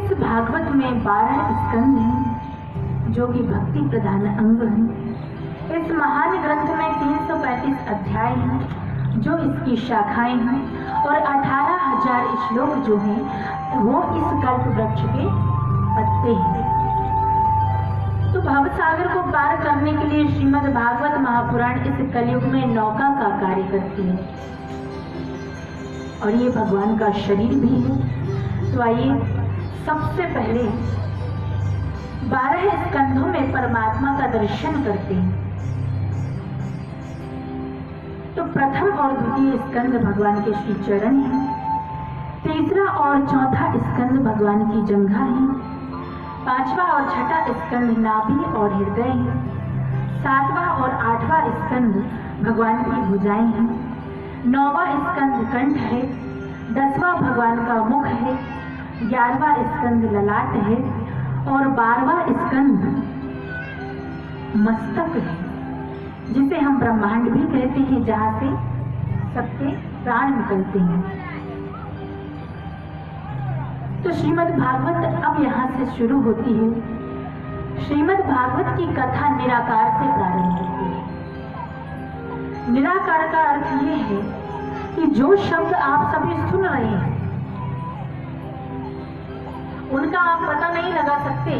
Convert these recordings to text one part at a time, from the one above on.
इस भागवत में 12 स्कंद हैं जो कि भक्ति प्रधान अंग हैं। इस महान ग्रंथ में 335 अध्याय हैं जो इसकी शाखाएं हैं और 18,000 श्लोक जो हैं वो इस कल्प वृक्ष के पत्ते हैं। तो भवसागर को पार करने के लिए श्रीमद् भागवत महापुराण इस कलयुग में नौका का कार्य करती है और ये भगवान का शरीर भी है। तो आइए सबसे पहले 12 स्कंधों में परमात्मा का दर्शन करते हैं। तो प्रथम और द्वितीय स्कंद भगवान के श्री चरण हैं, तीसरा और चौथा स्कंद भगवान की जंघा है, पांचवा और छठा स्कंद नाभि और हृदय है, सातवां और आठवां स्कंद भगवान की भुजाएं हैं, नौवां स्कंद कंठ है, 10वां भगवान का मुख है, 11वां स्कंद ललाट है और 12वां स्कंद मस्तक है, जिसे हम ब्रह्मांड भी कहते हैं, जहां से सबके प्राण निकलते हैं। तो श्रीमद् भागवत अब यहाँ से शुरू होती है। श्रीमद् भागवत की कथा निराकार से प्रारंभ होती है। निराकार का अर्थ ये है कि जो शब्द आप सभी सुन रहे हैं उनका आप पता नहीं लगा सकते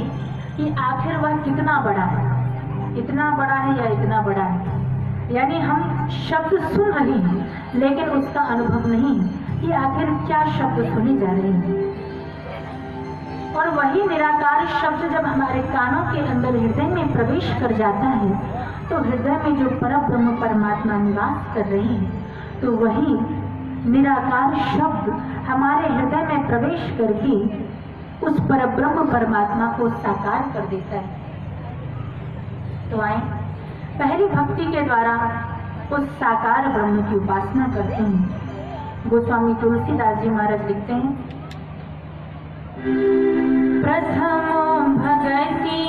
कि आखिर वह कितना बड़ा है, इतना बड़ा है या इतना बड़ा है। यानी हम शब्द सुन रहे हैं लेकिन उसका अनुभव नहीं कि आखिर क्या शब्द सुने जा रहे हैं। और वही निराकार शब्द जब हमारे कानों के अंदर हृदय में प्रवेश कर जाता है तो हृदय में जो परब्रह्म परमात्मा निवास कर रहे हैं तो वही निराकार शब्द हमारे हृदय में प्रवेश करके उस परब्रह्म परमात्मा को साकार कर देता है। तो आए पहली भक्ति के द्वारा उस साकार ब्रह्म की उपासना करते हैं। गोस्वामी तुलसीदास जी महाराज लिखते हैं, प्रथम भगति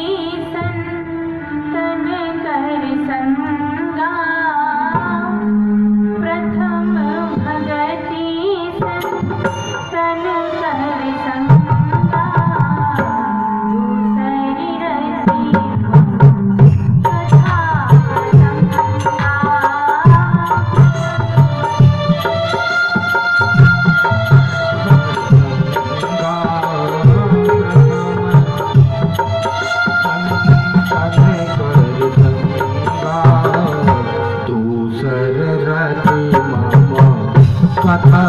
संतन कर संगा, प्रथम भगति संतन कर संगा, दूसरी रति कथा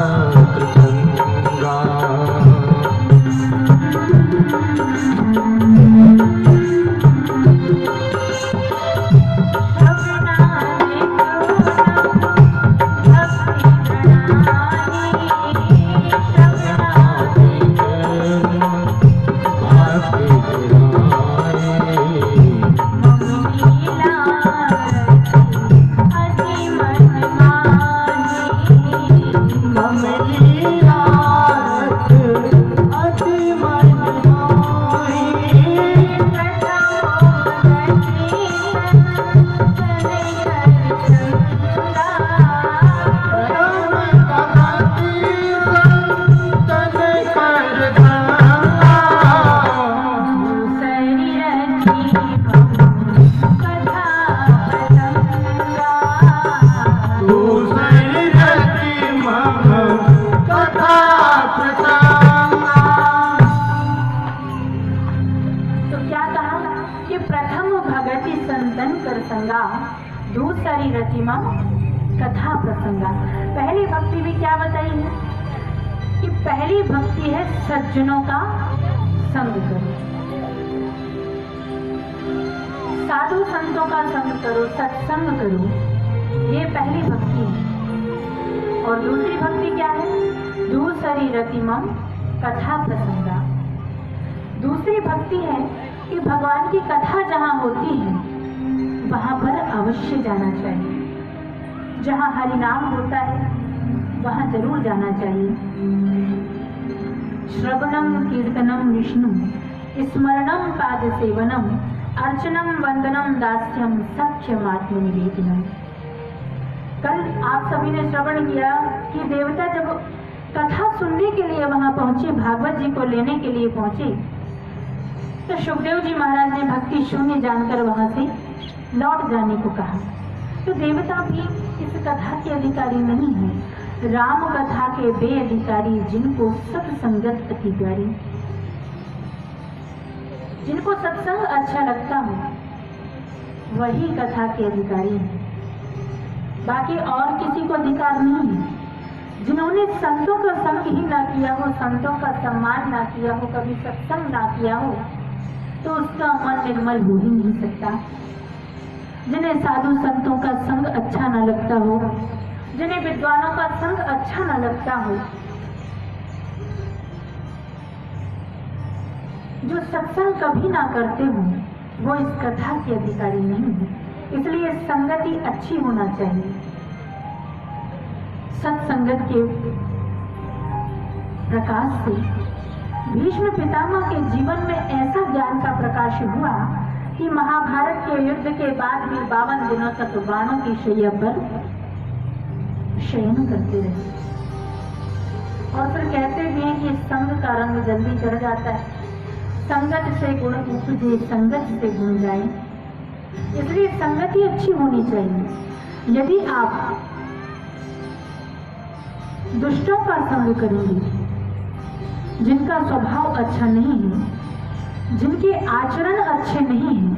दूसरी रतिमा कथा प्रसंगा। पहली भक्ति भी क्या बताई है कि पहली भक्ति है सज्जनों का संग करो, साधु संतों का संग करो, सत्संग करो, ये पहली भक्ति है। और दूसरी भक्ति क्या है? दूसरी रतिमा कथा प्रसंगा। दूसरी भक्ति है कि भगवान की कथा जहाँ होती है वहां पर अवश्य जाना चाहिए। जहां हरि नाम होता है वहां जरूर जाना चाहिए। श्रवणम कीर्तनम विष्णु स्मरणम पाद सेवनम अर्चनम वंदनम दास्यम सख्यम आत्मनिवेदनम। कल आप सभी ने श्रवण किया कि देवता जब कथा सुनने के लिए वहां पहुंचे, भागवत जी को लेने के लिए पहुंचे, तो सुखदेव जी महाराज ने भक्ति शून्य जानकर वहां से लौट जाने को कहा। तो देवता भी इस कथा के अधिकारी नहीं है, राम कथा के बे अधिकारी, जिनको सत्संगत अति प्यारी, जिनको सत्संग अच्छा लगता हो वही कथा के अधिकारी हैं। बाकी और किसी को अधिकार नहीं है। जिन्होंने संतों का संग ही ना किया हो, संतों का सम्मान ना किया हो, कभी सत्संग ना किया हो, तो उसका मन निर्मल हो ही नहीं सकता। जिन्हें साधु संतों का संग अच्छा ना लगता हो, जिन्हें विद्वानों का संग अच्छा ना लगता हो, जो सत्संग कभी ना करते हो, वो इस कथा के अधिकारी नहीं है। इसलिए संगति अच्छी होना चाहिए। सत्संगत के प्रकाश से भीष्म पितामह के जीवन में ऐसा ज्ञान का प्रकाश हुआ कि महाभारत के युद्ध के बाद भी 52 दिनों तक बाणों की शैया पर शयन करते रहे। और फिर कहते भी हैं कि संग का रंग जल्दी चढ़ जाता है, संगत से गुण उपजे, संगत से गुण जाए। इसलिए संगति अच्छी होनी चाहिए। यदि आप दुष्टों का संग करेंगे, जिनका स्वभाव अच्छा नहीं है, जिनके आचरण अच्छे नहीं हैं,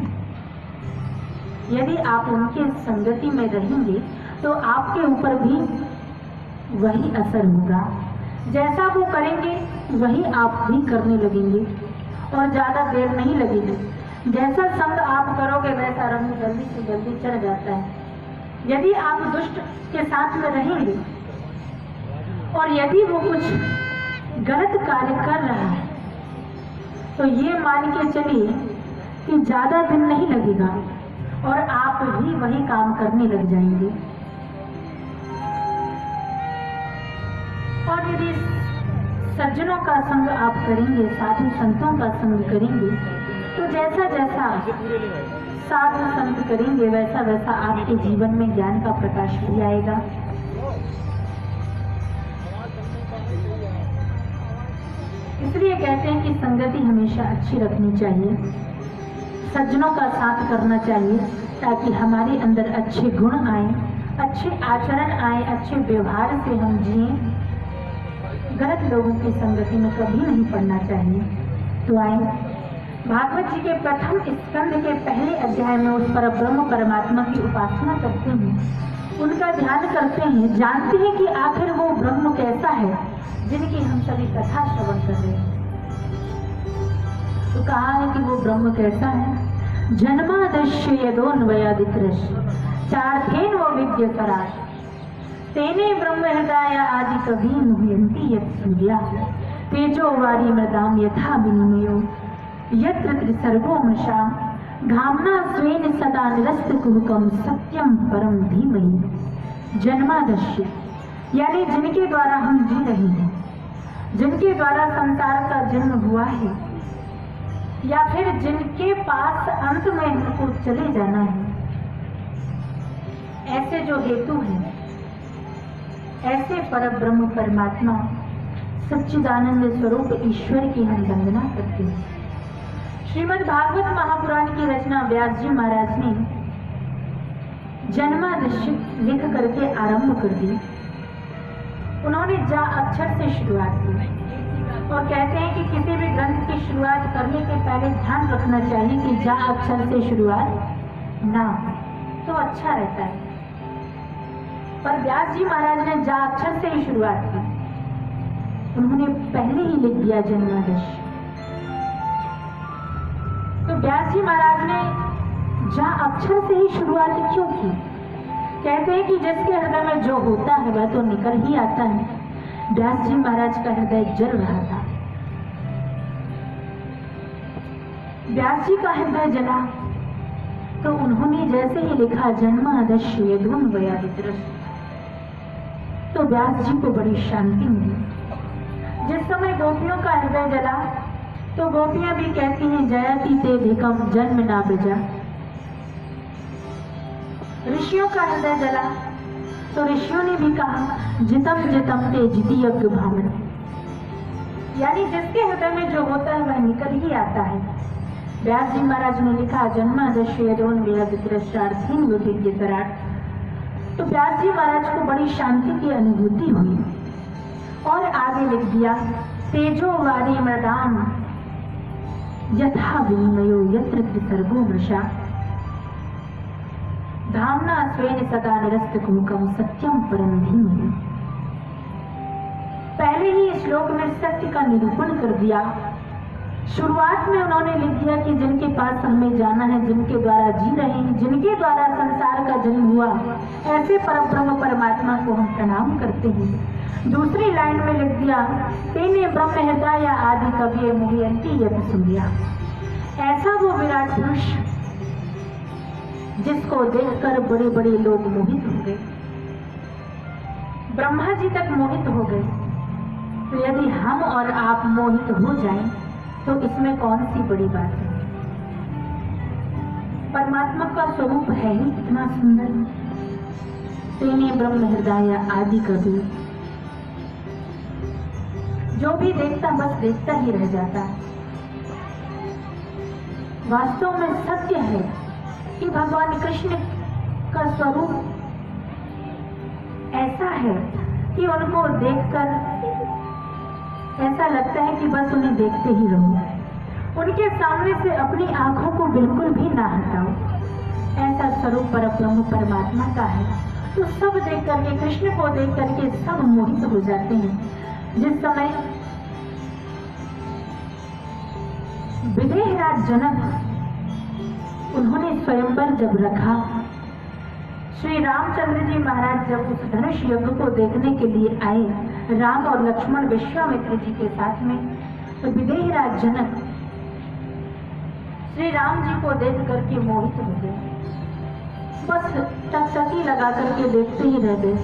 यदि आप उनके संगति में रहेंगे तो आपके ऊपर भी वही असर होगा। जैसा वो करेंगे वही आप भी करने लगेंगे और ज्यादा देर नहीं लगेगी। जैसा संग आप करोगे वैसा रंग जल्दी से जल्दी चढ़ जाता है। यदि आप दुष्ट के साथ में रहेंगे और यदि वो कुछ गलत कार्य कर रहा है, तो ये मान के चलिए कि ज्यादा दिन नहीं लगेगा और आप भी वही काम करने लग जाएंगे। और यदि सज्जनों का संग आप करेंगे, साधु संतों का संग करेंगे, तो जैसा जैसा साधु संत करेंगे वैसा वैसा आपके जीवन में ज्ञान का प्रकाश भी आएगा। इसलिए कहते हैं कि संगति हमेशा अच्छी रखनी चाहिए, सज्जनों का साथ करना चाहिए, ताकि हमारे अंदर अच्छे गुण आए, अच्छे आचरण आए, अच्छे व्यवहार से हम जिए। गलत लोगों की संगति में कभी नहीं पड़ना चाहिए। तो आए भागवत जी के प्रथम स्कंद के पहले अध्याय में उस पर ब्रह्म परमात्मा की उपासना करते हैं, उनका ध्यान करते हैं, जानते हैं कि आखिर वो ब्रह्म कैसा है जिनकी हम सभी कथा श्रवण कर रहे हैं। तो कहा है कि वो ब्रह्म कैसा है। जन्मादश्य यदोन्वयादित्रश चार्थेन वो विद्य सराश तेने ब्रह्म हृदय आदि कभी मुह्यन्ति यत् सूर्या तेजो वारी मृदाम यथा विनिमयो यत्र त्रिसर्गो मृषा घामना स्वेन सदा निरस्त कुहकम सत्यम परम धीमहि। जन्मादश्य यानी जिनके द्वारा हम जी रहे हैं, जिनके द्वारा संसार का जन्म हुआ है, या फिर जिनके पास अंत में हमको चले जाना है, ऐसे जो हेतु हैं, ऐसे पर ब्रह्म परमात्मा सच्चिदानंद स्वरूप ईश्वर की हम वंदना करते हैं। श्रीमद् भागवत महापुराण की रचना व्यास जी महाराज ने जन्मादश्य लिख करके आरंभ कर दी। उन्होंने जा अक्षर से शुरुआत की और कहते हैं कि किसी भी ग्रंथ की शुरुआत करने के पहले ध्यान रखना चाहिए कि जा अक्षर से शुरुआत ना तो अच्छा रहता है। पर व्यास जी महाराज ने जा अक्षर से ही शुरुआत की, उन्होंने पहले ही लिख दिया जन्मादश्य। तो व्यास जी महाराज ने जा अक्षर से ही शुरुआत क्यों की? कहते हैं कि जिसके हृदय में जो होता है वह तो निकल ही आता है। व्यास जी महाराज का हृदय जल रहा था। व्यास जी का हृदय जला तो उन्होंने जैसे ही लिखा जन्मादश्य यदोन्वयादित्रश, तो व्यास जी को बड़ी शांति मिली। जिस समय गोपियों का हृदय जला तो गोपियां भी कहती हैं जयति ते धिकम जन्म ना बेजा। ऋषियों का हृदय जला तो ऋषियों ने भी कहा जितम जितम ते जिति यज्ञ भावन, यानी जिसके हृदय में जो होता है वह निकल ही आता है। व्यास जी महाराज ने लिखा जन्मादश्योन विरद्रष्टार्थीन बुद्धि सराट। तो व्यास जी महाराज को बड़ी शांति की अनुभूति हुई और आगे लिख दिया तेजो वारी मृदाम यथा विनिमयो यत्र त्रिसर्गो मृषा धामना स्वेन सदा निरस्त कुमुकम सत्यम परम धीमहि। पहले ही इस श्लोक में सत्य का निरूपण कर दिया। शुरुआत में उन्होंने लिख दिया कि जिनके पास हमें जाना है, जिनके द्वारा जी रहे हैं, जिनके द्वारा संसार का जन्म हुआ, ऐसे परब्रह्म परमात्मा को हम प्रणाम करते हैं। दूसरी लाइन में लिख दिया तेने ब्रह्म हृदय आदि कवि मुहियंती यत सूर्या। ऐसा वो विराट पुरुष जिसको देखकर बड़े बड़े लोग मोहित हो गए, ब्रह्मा जी तक मोहित हो गए। तो यदि हम और आप मोहित हो जाएं तो इसमें कौन सी बड़ी बात है। परमात्मा का स्वरूप है ही इतना सुंदर। तेने ब्रह्म हृदय आदि कवि, जो भी देखता बस देखता ही रह जाता है। वास्तव में सत्य है कि भगवान कृष्ण का स्वरूप ऐसा है कि उनको देखकर ऐसा लगता है कि बस उन्हें देखते ही रहो, उनके सामने से अपनी आंखों को बिल्कुल भी ना हटाओ। ऐसा स्वरूप परब्रह्म परमात्मा का है। तो सब देख करके, कृष्ण को देख करके सब मोहित हो जाते हैं। जिस समय विदेहराज जनक उन्होंने स्वयंवर जब रखा, श्री रामचंद्र जी महाराज जब उस धनुष यज्ञ को देखने के लिए आए, राम और लक्ष्मण विश्वामित्र जी के साथ में, तो विदेहराज जनक श्री राम जी को देख करके मोहित हो गए। बस टकटकी लगा करके देखते ही रह गए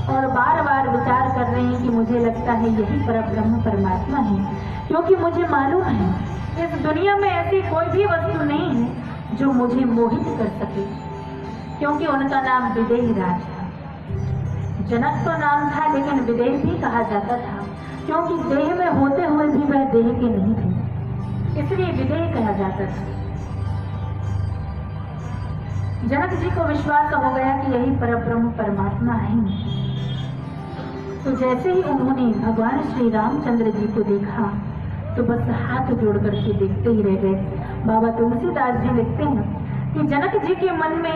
और बार बार विचार कर रहे हैं कि मुझे लगता है यही परब्रह्म परमात्मा है, क्योंकि मुझे मालूम है इस दुनिया में ऐसी कोई भी वस्तु नहीं है जो मुझे मोहित कर सके। क्योंकि उनका नाम विदेहराज था। जनक तो नाम था लेकिन विदेह भी कहा जाता था, क्योंकि देह में होते हुए भी वह देह के नहीं थे, इसलिए विदेह कहा जाता था। जनक जी को विश्वास हो गया कि यही परब्रह्म परमात्मा है। तो जैसे ही उन्होंने भगवान श्री रामचंद्र जी को देखा तो बस हाथ जोड़ करके देखते ही रह गए। बाबा तुलसीदास जी लिखते हैं कि जनक जी के मन में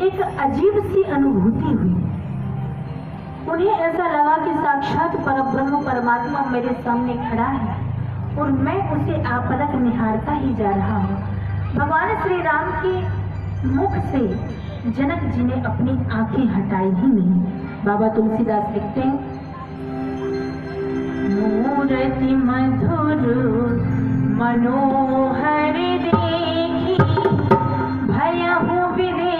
एक अजीब सी अनुभूति हुई। उन्हें ऐसा लगा कि साक्षात परब्रह्म परमात्मा मेरे सामने खड़ा है और मैं उसे आपलक निहारता ही जा रहा हूँ। भगवान श्री राम के मुख से जनक जी ने अपनी आंखें हटाई ही नहीं। बाबा तुलसीदास लिखते हैं मूर्ति मधुर मनोहर देखी भयहु विदेह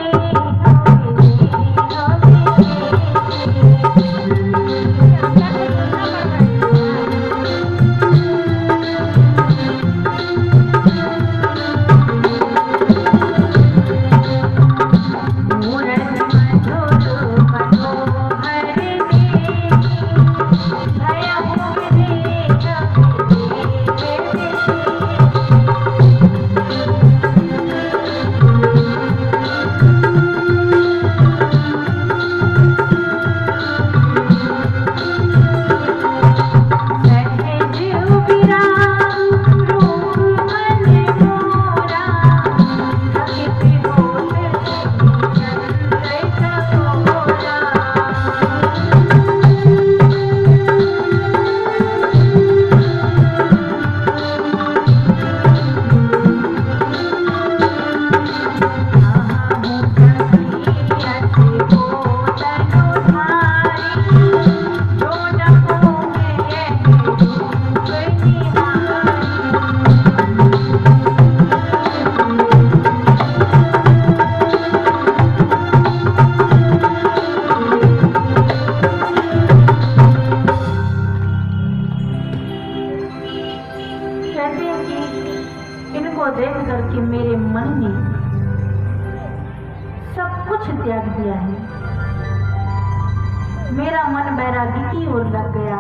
मेरा मन बैरागी की ओर लग गया।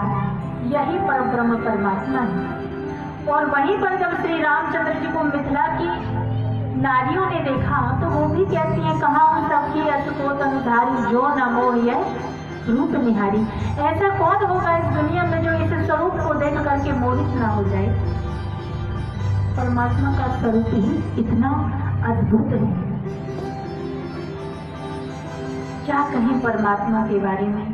यही परब्रह्म परमात्मा है। और वहीं पर जब श्री रामचंद्र जी को मिथिला की नारियों ने देखा तो वो भी कहती हैं, कहाँ उन सबकी असकोत अनुधारी जो न मोह रूप निहारी। ऐसा कौन होगा इस दुनिया में जो इस स्वरूप को देख करके मोहित ना हो जाए। परमात्मा का स्वरूप ही इतना अद्भुत है। क्या कहें परमात्मा के बारे में।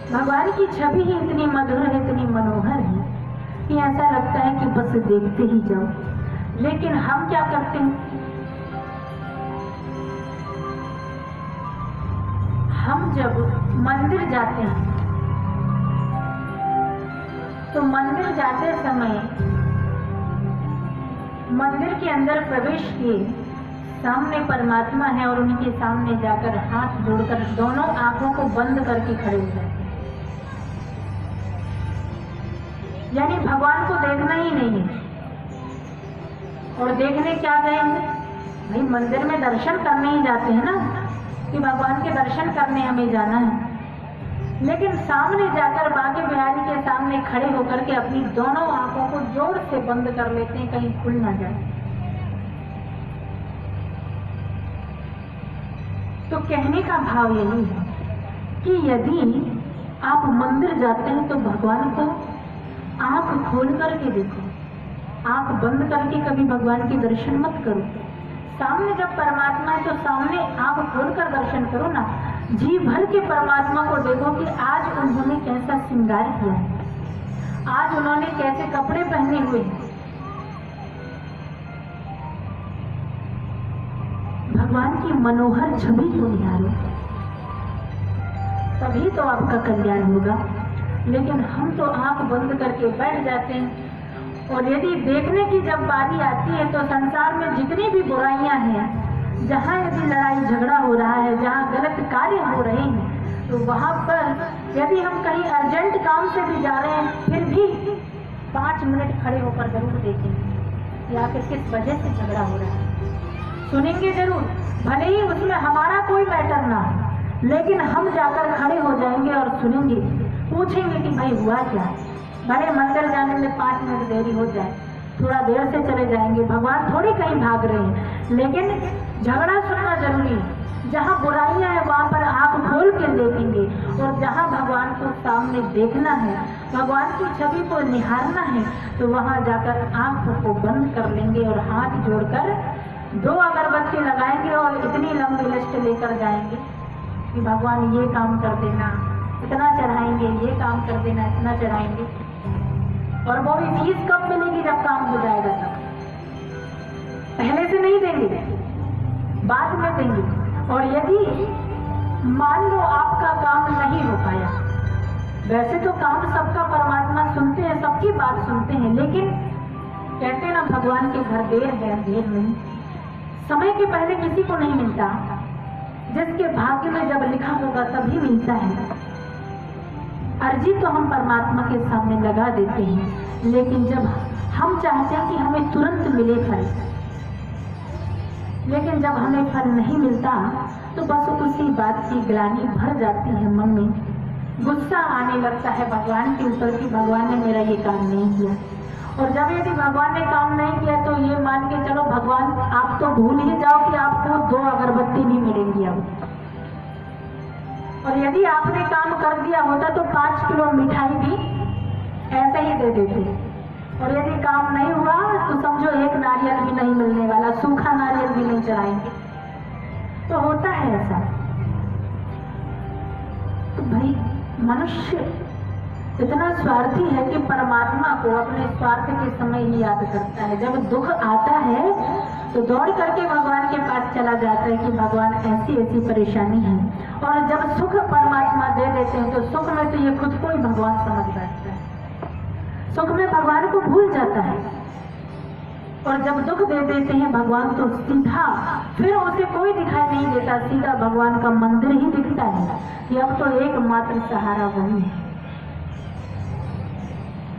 भगवान की छवि ही इतनी मधुर है, इतनी मनोहर है कि ऐसा लगता है कि बस देखते ही जाओ। लेकिन हम क्या करते हैं, हम जब मंदिर जाते हैं तो मंदिर जाते समय मंदिर के अंदर प्रवेश किए, सामने परमात्मा है और उनके सामने जाकर हाथ जोड़कर दोनों आंखों को बंद करके खड़े हो जाते हैं। यानी भगवान को देखना ही नहीं है। और देखने क्या गए हैं भाई, मंदिर में दर्शन करने ही जाते हैं ना, कि भगवान के दर्शन करने हमें जाना है। लेकिन सामने जाकर बांके बिहारी के सामने खड़े होकर के अपनी दोनों आंखों को जोर से बंद कर लेते हैं, कहीं खुल ना जाए। तो कहने का भाव यही है कि यदि आप मंदिर जाते हैं तो भगवान को आंख खोल करके देखो, आंख बंद करके कभी भगवान के दर्शन मत करो। सामने जब परमात्मा है तो सामने आंख खोलकर दर्शन करो ना। जी भर के परमात्मा को देखो कि आज उन्होंने कैसा श्रृंगार किया है, आज उन्होंने कैसे कपड़े पहने हुए हैं। भगवान की मनोहर छवि को निहारो, तभी तो आपका कल्याण होगा। लेकिन हम तो आंख बंद करके बैठ जाते हैं। और यदि देखने की जब बारी आती है तो संसार में जितनी भी बुराइयां हैं, जहाँ यदि लड़ाई झगड़ा हो रहा है, जहाँ गलत कार्य हो रहे हैं, तो वहाँ पर यदि हम कहीं अर्जेंट काम से भी जा रहे हैं फिर भी 5 मिनट खड़े होकर जरूर देखेंगे या फिर किस वजह से झगड़ा हो रहा है। सुनेंगे जरूर, भले ही उसमें हमारा कोई मैटर ना हो, लेकिन हम जाकर खड़े हो जाएंगे और सुनेंगे, पूछेंगे कि भाई हुआ क्या। भले मंदिर जाने में 5 मिनट देरी हो जाए, थोड़ा देर से चले जाएंगे, भगवान थोड़ी कहीं भाग रहे हैं। लेकिन झगड़ा सुनना जरूरी है। जहाँ बुराइयां हैं वहाँ पर आंख खोल के देखेंगे, और जहाँ भगवान को सामने देखना है, भगवान की छवि को निहारना है, तो वहाँ जाकर आंख को बंद कर लेंगे और हाथ जोड़कर 2 अगरबत्ती लगाएंगे और इतनी लंबी लिस्ट लेकर जाएंगे कि भगवान ये काम कर देना, इतना चढ़ाएंगे, ये काम कर देना, इतना चढ़ाएंगे। और वो भी फीस कब मिलेगी, जब काम हो जाएगा तब। पहले से नहीं देंगे, बाद में देंगे। और यदि मान लो आपका काम नहीं हो पाया, वैसे तो काम सबका परमात्मा सुनते हैं, सबकी बात सुनते हैं, लेकिन कहते हैं ना भगवान के घर देर है अंधेर नहीं। समय के पहले किसी को नहीं मिलता, जिसके भाग्य में जब लिखा होगा तभी मिलता है। अर्जी तो हम परमात्मा के सामने लगा देते हैं, लेकिन जब हम चाहते हैं कि हमें तुरंत मिले फल, लेकिन जब हमें फल नहीं मिलता तो बस उसी बात की ग्लानि भर जाती है मन में, गुस्सा आने लगता है भगवान के ऊपर कि भगवान ने मेरा ये काम नहीं किया। और जब यदि भगवान ने काम नहीं किया तो ये मान के चलो भगवान आप तो भूल ही जाओ कि आपको 2 अगरबत्ती भी मिलेंगी अब। और यदि आपने काम कर दिया होता तो 5 किलो मिठाई भी ऐसे ही दे देते। और यदि काम नहीं हुआ तो समझो 1 नारियल भी नहीं मिलने वाला, सूखा नारियल भी नहीं चढ़ाएंगे। तो होता है ऐसा। तो भाई मनुष्य इतना स्वार्थी है कि परमात्मा को अपने स्वार्थ के समय ही याद करता है। जब दुख आता है तो दौड़ करके भगवान के पास चला जाता है कि भगवान ऐसी ऐसी परेशानी है। और जब सुख परमात्मा दे देते हैं तो सुख में तो ये खुद को ही भगवान समझ बैठता है, सुख में भगवान को भूल जाता है। और जब दुख दे देते हैं भगवान तो सीधा फिर उसे कोई दिखाई नहीं देता, सीधा भगवान का मंदिर ही दिखता है कि अब तो एकमात्र सहारा वही है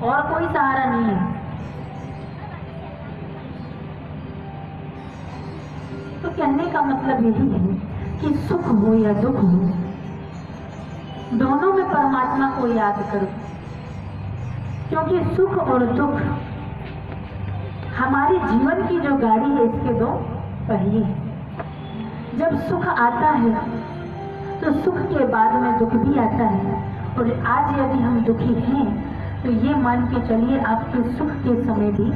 और कोई सहारा नहीं है। तो कहने का मतलब यही है कि सुख हो या दुख हो, दोनों में परमात्मा को याद करो, क्योंकि सुख और दुख हमारे जीवन की जो गाड़ी है इसके दो पहिए हैं। जब सुख आता है तो सुख के बाद में दुख भी आता है, और आज यदि हम दुखी हैं तो ये मान के चलिए आपके सुख के समय भी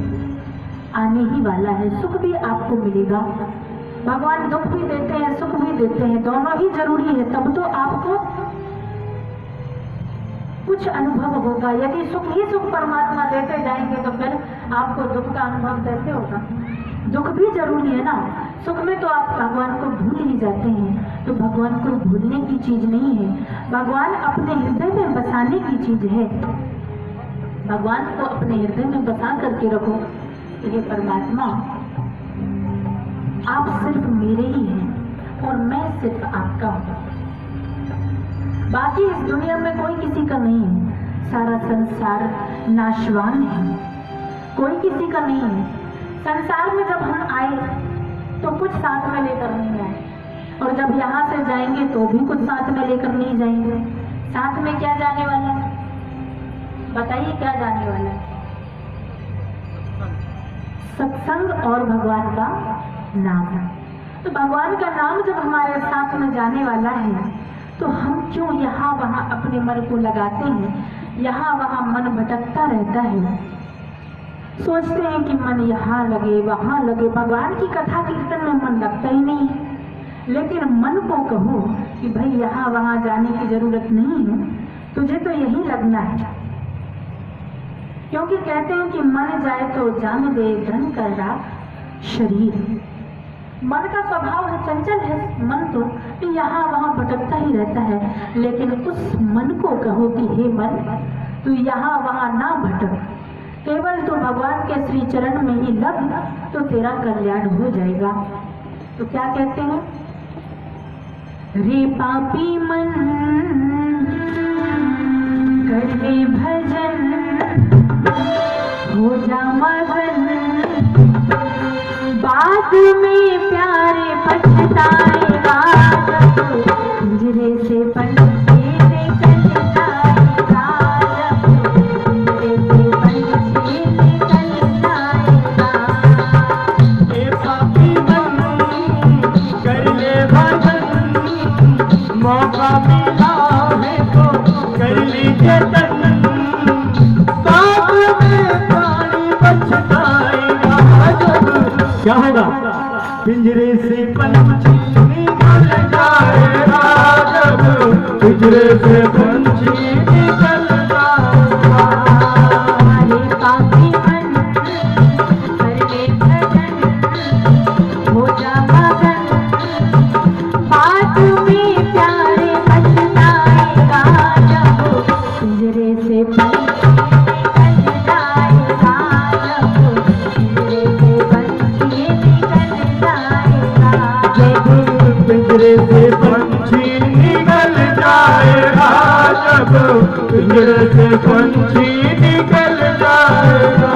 आने ही वाला है, सुख भी आपको मिलेगा। भगवान दुख भी देते हैं, सुख भी देते हैं, दोनों ही जरूरी है, तब तो आपको कुछ अनुभव होगा। यदि सुख ही सुख परमात्मा देते जाएंगे तो फिर आपको दुख का अनुभव कैसे होगा? दुख भी जरूरी है ना। सुख में तो आप भगवान को भूल ही जाते हैं, तो भगवान को भूलने की चीज नहीं है, भगवान अपने हृदय में बसाने की चीज है। भगवान को अपने हृदय में बसा करके रखो। ये परमात्मा आप सिर्फ मेरे ही हैं और मैं सिर्फ आपका हूं, बाकी इस दुनिया में कोई किसी का नहीं है। सारा संसार नाशवान है, कोई किसी का नहीं है। संसार में जब हम आए तो कुछ साथ में लेकर नहीं आए, और जब यहाँ से जाएंगे तो भी कुछ साथ में लेकर नहीं जाएंगे। साथ में क्या जाने वाला है? बताइए क्या जाने वाला है? सत्संग और भगवान का नाम। तो भगवान का नाम जब हमारे साथ में जाने वाला है तो हम क्यों यहाँ वहाँ अपने मन को लगाते हैं? यहाँ वहाँ मन भटकता रहता है, सोचते हैं कि मन यहाँ लगे वहाँ लगे। भगवान की कथा कीर्तन में मन लगता ही नहीं है, लेकिन मन को कहो कि भाई यहाँ वहाँ जाने की जरूरत नहीं है, तुझे तो यही लगना है। क्योंकि कहते हैं कि मन जाए तो जान दे धन कर रहा शरीर। मन का स्वभाव है, चंचल है मन, तो यहाँ वहाँ भटकता ही रहता है। लेकिन उस मन को कहो कि हे मन, तू यहाँ वहाँ ना भटक, केवल तू भगवान के श्री चरण में ही लग, तो तेरा कल्याण हो जाएगा। तो क्या कहते हैं? रे पापी मन कर ले भजन, हो जा मगन, बाद में प्यारे पछताएगा, पिंजरे से पंछी निकल जाएगा, पिंजरे से पंछी निकल जाएगा। ये पापी मन कर ले भजन, मौका मिला है तो कर ली जतन, बाद में प्राणी पछताएगा जब। क्या होगा? पिंजरे से पंछी निकल जाएगा जब, पिंजरे से पंछी निकल जाएगा। हमारे पापी मन कर ले भजन, हो जा मगन, बाद में प्यारे पछताएगा जब, पिंजरे से पंछी निकल जाएगा जब, पिंजरे से पंछी निकल जाएगा। पिंजरे से पंछी निकल जाएगा जब, पिंजरे से पंछी निकल जाएगा।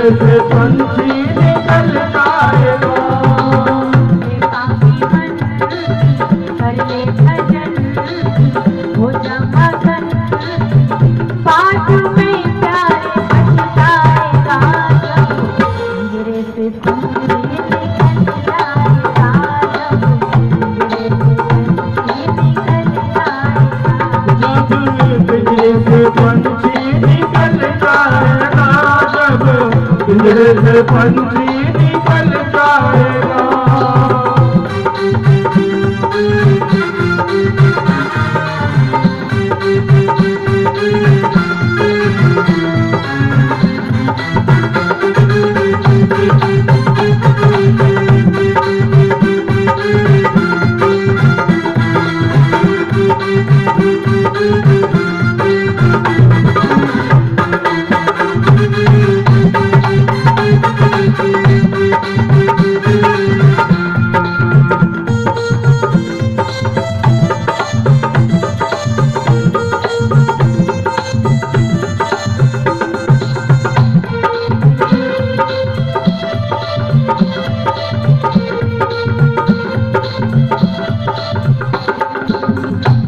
पिंजरे से पंछी निकल जाएगा। पापी मन कर ले भजन हो जा मगन, पाठ में प्यारे बच जाएगा जब पिंजरे से पंछी निकल जाएगा, जब पिंजरे से पंछी निकल जाएगा। जब पिंजरे से पंछी निकल जाएगा।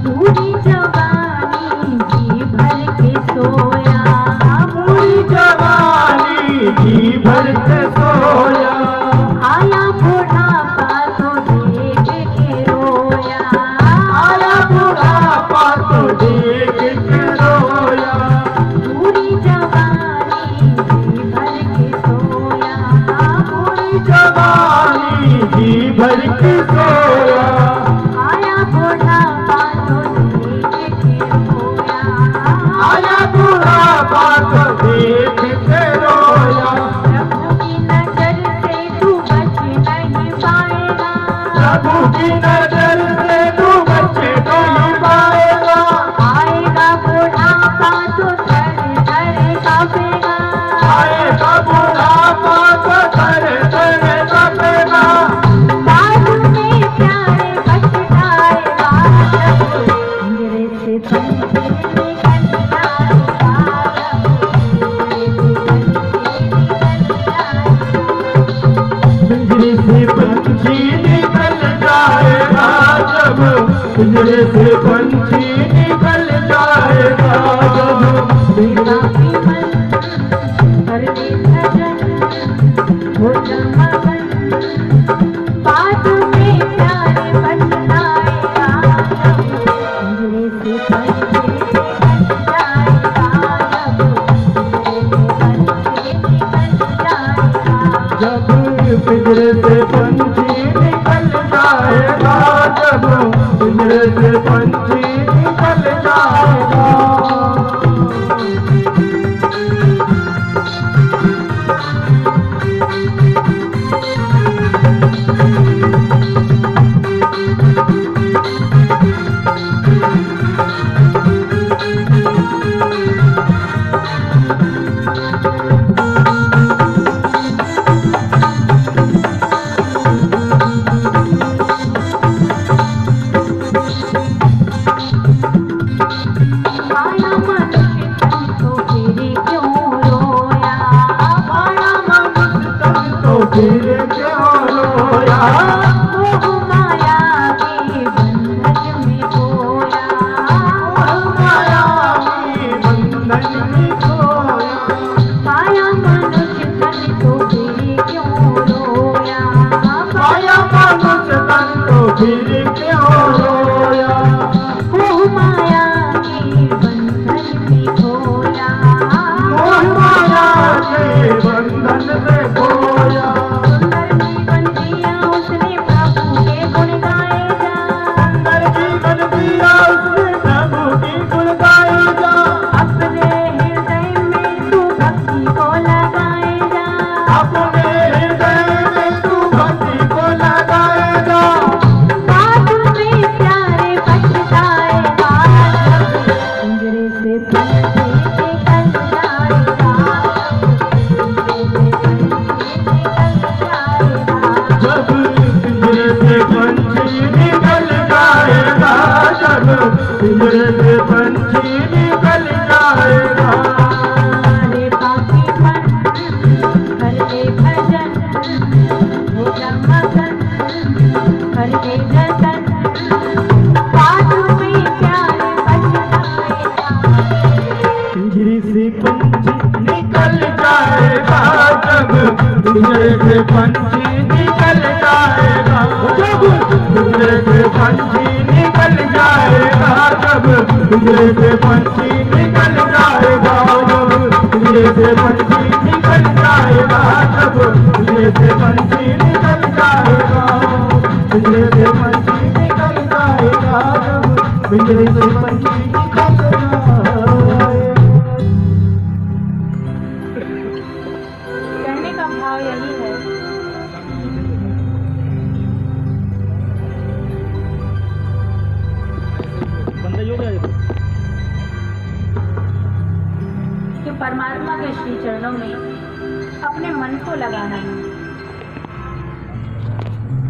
पूरी जवानी जी भर के सोया, पूरी जवानी जी भर के सोया। आया बुढ़ापा तो देख के रोया, आया बुढ़ापा तो देख के रोया। पूरी जवानी जी भर के सोया, पूरी जवानी जी भर के सोया। आया बुढ़ापा तो देख के रोया, आया बुढ़ापा तो देख के रोया। प्रभु की नजर से तू बच नहीं पाएगा, प्रभु की नजर से तू बच नहीं पाएगा। आएगा बुढ़ापा तो थर थर कांपेगा, आएगा बुढ़ापा तो थर थर कांपेगा। बाजू में प्यारे बच जाएगा जब पिंजरे से पंछी निकल जाएगा, पिंजरे से पंछी निकल जाएगा। जब पिंजरे से पंछी निकल जाएगा। जब पिंजरे पापी मन कर ले भजन हो जा मगन, बाजू में प्यारे बच जाएगा जब पिंजरे से पंछी निकल जाएगा, जब पिंजरे से पंछी निकल जाएगा। जब पिंजरे से पंछी निकल जाएगा। जब पिंजरे से पंछी निकल जाएगा। आया मनुष्य तन तो फिर क्यों रोया, आया मनुष्य तन तो फिर क्यों रोया। मोह माया के बंधन में खोया, माया की बंधन में खोया। आया मनुष्य तन तो फिर क्यों रोया, आया मनुष्य तन तो फिर क्यों रोया। मोह माया के बंधन में खोया, मोह माया के बंधन में खोया। सुंदर जीवन जिया उसने प्रभु के गुण गाए जा, सुंदर जीवन दिया उसने प्रभु की गुण गाए जा। अपने हृदय में तू भक्ति को लगाए जा, अपने हृदय में तू भक्ति को लगाएगा। बाजू में प्यारे बच जाएगा जब पिंजरे से पंछी निकल जाएगा, जब पिंजरे से पंछी निकल जाएगा। जब पिंजरे से पंछी निकल जाएगा। रे पापी मन पिंजरे से पंछी निकल जाएगा जब, पिंजरे से पंछी निकल जाएगा जब, पिंजरे से पंछी निकल जाएगा, पिंजरे से पंछी निकल जाएगा जब, पिंजरे से पंछी निकल जाएगा। कहने का भाव यही है कि परमात्मा के श्री चरणों में अपने मन को लगाना है।